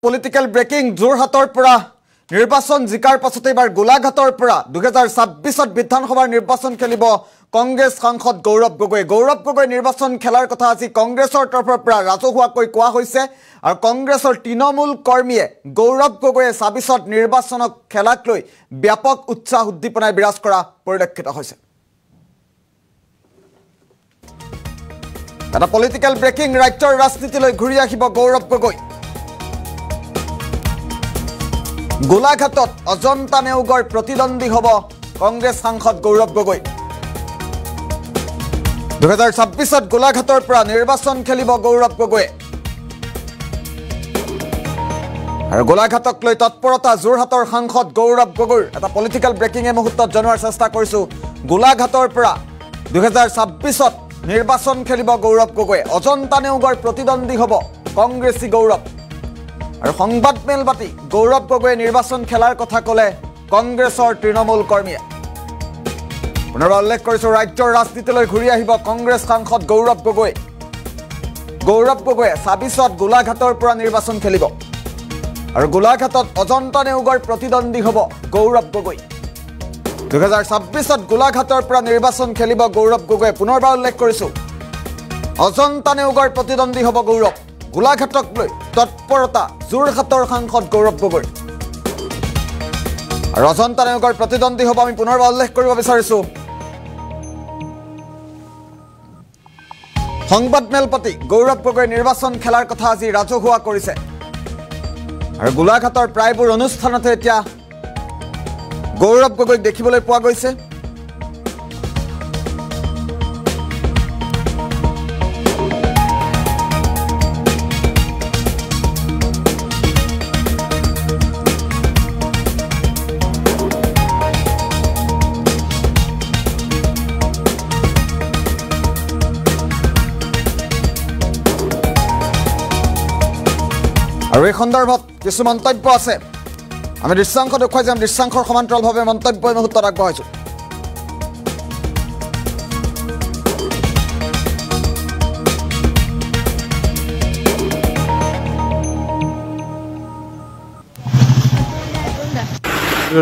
Political breaking Jorhator Pura Nirbason Zikar Pasutibar Gulaghator Pura 2026 বিধানসভাৰ নিৰ্বাচন খেলিব কংগ্ৰেছ সাংসদ গৌৰৱ গগৈ নিৰ্বাচন খেলাৰ কথা আজি কংগ্ৰেছৰ তৰফৰ পৰা ৰাজহুৱাকৈ কোৱা হৈছে আৰু কংগ্ৰেছৰ তৃণমূল কৰ্মীয়ে গৌৰৱ গগৈয়ে 26ত নিৰ্বাচনক খেলাক লৈ ব্যাপক উৎসাহ উদ্দীপনাই বিৰাজ কৰা পৰিলক্ষিত হৈছে এটা পলিটিক্যাল ব্ৰেকিং ৰাজ্যৰ ৰাজনীতিলৈ ঘূৰি আহিব গৌৰৱ গগৈ গোলাঘাটত অজন্তা নেওগৰ প্ৰতিদ্বন্দ্বী হ'ব কংগ্ৰেছ সাংসদ গৌৰৱ গগৈ 2026ত গোলাঘাটৰ পৰা নিৰ্বাচন খেলিব গৌৰৱ গগৈ আৰু গোলাঘাটক লৈ তৎপৰতা যোৰহাটৰ সাংসদ গৌৰৱ গগৈৰ এটা পলিটিক্যাল ব্ৰেকিং এ মুহূৰ্তত জনোৱাৰ চেষ্টা কৰিছো গোলাঘাটৰ পৰা 2026ত নিৰ্বাচন খেলিব গৌৰৱ গগৈ অজন্তা নেওগৰ প্ৰতিদ্বন্দ্বী হ'ব কংগ্ৰেছী গৌৰৱ আৰু সংবাদ মেল পাতি গৌৰৱ গগৈ নিৰ্বাচন খেলাৰ কথা ক'লে কংগ্ৰেছৰ তৃণমূল কৰ্মীয়ে পুনৰবাৰ উল্লেখ কৰিছো ৰাজ্যৰ ৰাজনীতিলৈ ঘূৰি আহিব কংগ্ৰেছ সাংসদ গৌৰৱ গগৈয়ে 26ত গোলাঘাটৰ পৰা নিৰ্বাচন খেলিব আৰু গোলাঘাটত অজন্তা নেওগৰ প্ৰতিদ্বন্দ্বী হ'ব গৌৰৱ গগৈ 2026ত গোলাঘাটৰ পৰা নিৰ্বাচন খেলিব গৌৰৱ গগৈয়ে পুনৰবাৰ উল্লেখ কৰিছো অজন্তা নেওগৰ প্ৰতিদ্বন্দ্বী হ'ব গৌৰৱ গোলাঘাটক লৈ তৎপৰতা যোৰহাটৰ সাংসদ গৌৰৱ গগৈ আৰু অজন্তা নেওগৰ প্ৰতিদ্বন্দ্বী হ'ব আমি পুনৰবাৰ উল্লেখ কৰিব বিচাৰিছো সংবাদ মেল পাতি গৌৰৱ গগৈ নিৰ্বাচন খেলাৰ কথা আজি ৰাজহুৱা কৰিছে আৰু গোলাঘাটৰ প্ৰায়বোৰ অনুষ্ঠানতে এতিয়া গৌৰৱ গগৈক দেখিবলৈ পোৱা গৈছে আৰু এই সন্দৰ্ভত কিছু মন্তব্য আছে আমি দৃশ্যাংশ দেখুৱাই যাম দৃশ্যাংশৰ সমান্তৰালভাৱে মন্তব্য মুহূৰ্তত আগবঢ়াইছো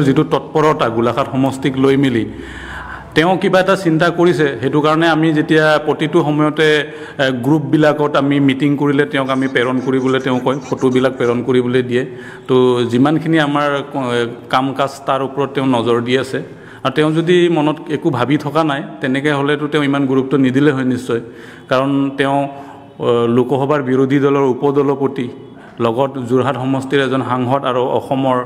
যিটো তৎপৰতা গোলাঘাট সমষ্টিক লৈ মিলি তেওঁ কিবা এটা চিন্তা কৰিছে হেতু কাৰণে আমি যেতিয়া প্ৰতিটো সময়তে গ্ৰুপবিলাকত আমি মিটিং কৰিলে তেওঁক আমি প্ৰেৰণ কৰিবলৈ তেওঁ কয় ফটোবিলাক প্ৰেৰণ কৰিবলৈ দিয়ে তো যিমানখিনি আমাৰ কাম কাজ তাৰ ওপৰত তেওঁ নজৰ দি আছে আৰু তেওঁ যদি মনত একো ভাবি থকা নাই তেনেকৈ হ'লেতো তেওঁ ইমান গুৰুত্ব নিদিলে হয় নিশ্চয় কাৰণ তেওঁ লোকসভাৰ বিৰোধী দলৰ উপদলপতি লগত যোৰহাট সমষ্টিৰ এজন সাংসদ আৰু অসমৰ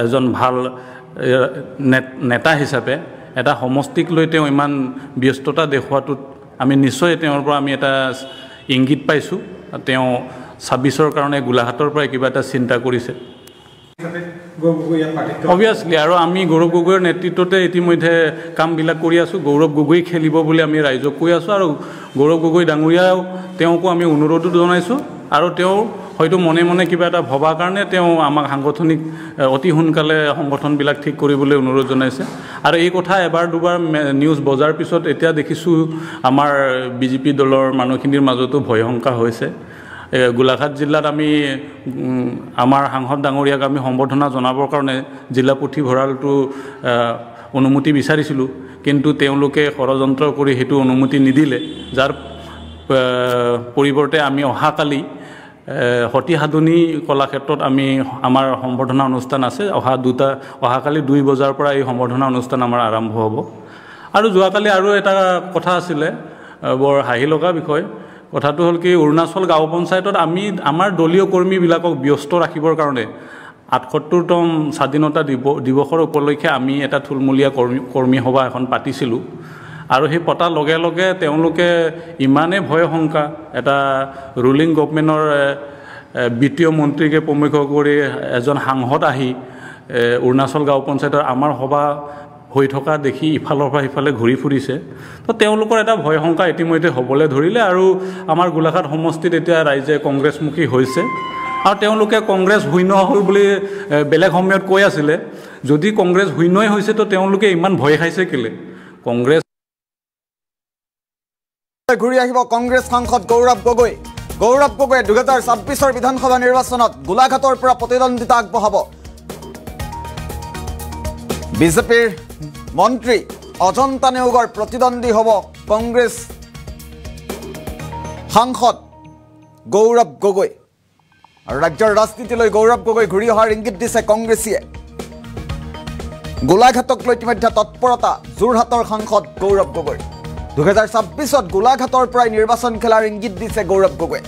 এজন ভাল নেতা হিচাপে এটা সমষ্টিক লৈ তেওঁ ইমান ব্যস্ততা দেখুৱাটোত আমি নিশ্চয় তেওঁৰ পৰা আমি এটা ইংগিত পাইছোঁ তেওঁ 26ৰ কাৰণে গোলাঘাটৰ পৰা কিবা এটা চিন্তা কৰিছে অবভিয়াছলি আৰু আমি গৌৰৱ গগৈৰ নেতৃত্বতে ইতিমধ্যে কামবিলাক কৰি আছোঁ গৌৰৱ গগৈ খেলিব বুলি আমি ৰাইজক কৈ আছোঁ আৰু গৌৰৱ গগৈ ডাঙৰীয়াও তেওঁকো আমি অনুৰোধো জনাইছোঁ আৰু তেওঁ হয়তো মনে মনে কিবা এটা ভবা কাৰণে তেওঁ আমাক সাংগঠনিক অতি সোনকালে সংগঠনবিলাক ঠিক কৰিবলৈ অনুৰোধ জনাইছে আৰু এই কথা এবাৰ দুবাৰ নিউজ বজাৰ পিছত এতিয়া দেখিছোঁ আমাৰ বিজেপি দলৰ মানুহখিনিৰ মাজতো ভয় শংকা হৈছে গোলাঘাট জিলাত আমি আমাৰ সাংসদ ডাঙৰীয়াক আমি সম্বৰ্ধনা জনাবৰ কাৰণে জিলা পুথিভঁৰালটো অনুমতি বিচাৰিছিলোঁ কিন্তু তেওঁলোকে ষড়যন্ত্ৰ কৰি সেইটো অনুমতি নিদিলে যাৰ পৰিৱৰ্তে আমি অহাকালি সতিসাধনী কলাক্ষেত্ৰত আমি আমাৰ সম্বৰ্ধনা অনুষ্ঠান আছে অহাকালি 2 বজাৰ পৰা এই সম্বৰ্ধনা অনুষ্ঠান আমাৰ আৰম্ভ হ'ব আৰু যোৱাকালি আৰু এটা কথা আছিলে বৰ হাঁহি লগা বিষয় কথাটো হ'ল কি অৰুণাচল গাঁও পঞ্চায়তত আমি আমাৰ দলীয় কৰ্মীবিলাকক ব্যস্ত ৰাখিবৰ কাৰণে 78তম স্বাধীনতা দিৱসৰ উপলক্ষে আমি এটা থুলমূলীয়া কৰ্মী সভা এখন পাতিছিলোঁ আৰু সেই পতাৰ লগে লগে তেওঁলোকে ইমানে ভয় শংকা এটা ৰুলিং গভৰ্ণমেণ্টৰ বিত্তীয় মন্ত্ৰীকে প্ৰমুখ কৰি এজন সাংসদ আহি অৰুণাচল গাঁও পঞ্চায়তৰ আমাৰ সভা হৈ থকা দেখি ইফালৰ পৰা সিফালে ঘূৰি ফুৰিছে তো তেওঁলোকৰ এটা ভয় শংকা ইতিমধ্যে হ'বলৈ ধৰিলে আৰু আমাৰ গোলাঘাট সমষ্টিত এতিয়া ৰাইজে কংগ্ৰেছমুখী হৈছে আৰু তেওঁলোকে কংগ্ৰেছ শূন্য হ'ল বুলি বেলেগ সময়ত কৈ আছিলে যদি কংগ্ৰেছ শূন্যই হৈছে তো তেওঁলোকে ইমান ভয় খাইছে কেলে কংগ্ৰেছ ঘূৰি আহিব কংগ্ৰেছ সাংসদ গৌৰৱ গগৈ গৌৰৱ গগৈয়ে 2026 বিধানসভা নিৰ্বাচনত গোলাঘাটৰ পৰা প্ৰতিদ্বন্দ্বিতা আগবঢ়াব বিজেপিৰ মন্ত্ৰী অজন্তা নেওগৰ প্ৰতিদ্বন্দ্বী হ'ব কংগ্ৰেছ সাংসদ গৌৰৱ গগৈ আৰু ৰাজ্যৰ ৰাজনীতিলৈ গৌৰৱ গগৈ ঘূৰি অহাৰ ইংগিত দিছে কংগ্ৰেছীয়ে গোলাঘাটক লৈ ইতিমধ্যে তৎপৰতা যোৰহাটৰ সাংসদ গৌৰৱ গগৈ 2026 গোলাঘাটৰ পৰাই নিৰ্বাচন খেলাৰ ইংগিত দিছে গৌৰৱ গগৈ